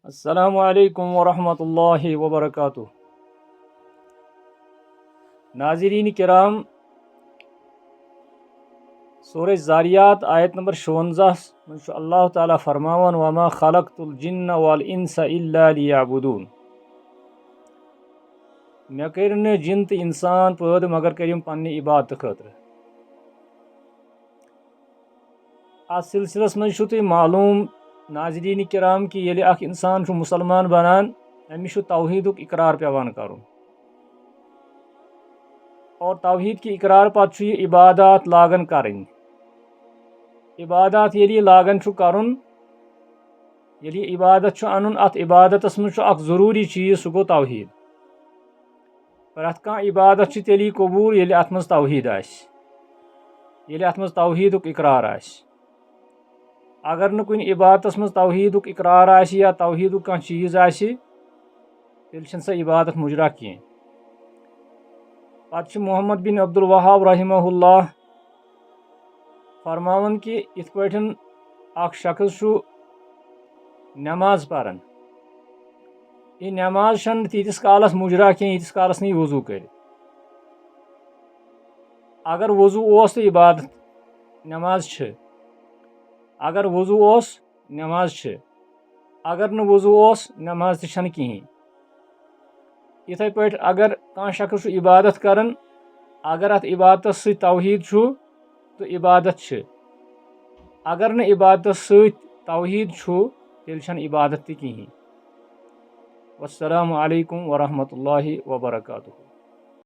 السلام علیکم ورحمۃ اللہ وبرکاتہ۔ ناظرین کرام، سورہ زاریات آیت نمبر 56 من اللہ تعالیٰ فرماون وما خلقت الجن والانس الا لیعبدون۔ مے کر نہ جن تو انسان پید مگر کرم پنہ عبادت خاطر۔ ات سلسلس من تہ معلوم ناظرین کرام کہ یل اخ انسان مسلمان بنان امس توحید اقرار پیوان کرن، اور توحید کی اقرار پتہ یہ عبادات لاگن کرن۔ عبادات یل لاگن کرن، یل عبادت انن، ات عبادتس من اخ ضروری چیز سہ گو توحید۔ پرت کان عبادت تیلی قبول یل ات مز توحید آس، یل ات مز توحید اقرار آس۔ اگر نہ کن عبادتس مز توحید اقرار آس یا توحید کان چیز آس تیل چھ سہ عبادت مجرا کی۔ پتہ محمد بن عبدالوہاب رحمہ اللہ فرماون کہ ات پٲٹھۍ اخ شخص نماز پران، یہ نماز چھن تیتس کالس مجرا کی یتس کالس نی وضو کر۔ اگر وضو اوس تو عبادت نماز چھ، اگر وضو اوس نماز چھ، اگر نہ وضو اوس نماز تہ چھن کہین۔ یتھے پٲٹھۍ اگر کانٛہہ شخص عبادت کران، اگر ات عبادتس ست توحید چھُ تو عبادت چھ، اگر نہ عبادتس ست توحید چھُ تیل چھن عبادت تہ کہین۔ والسلام علیکم ورحمۃ اللہ وبرکاتہ۔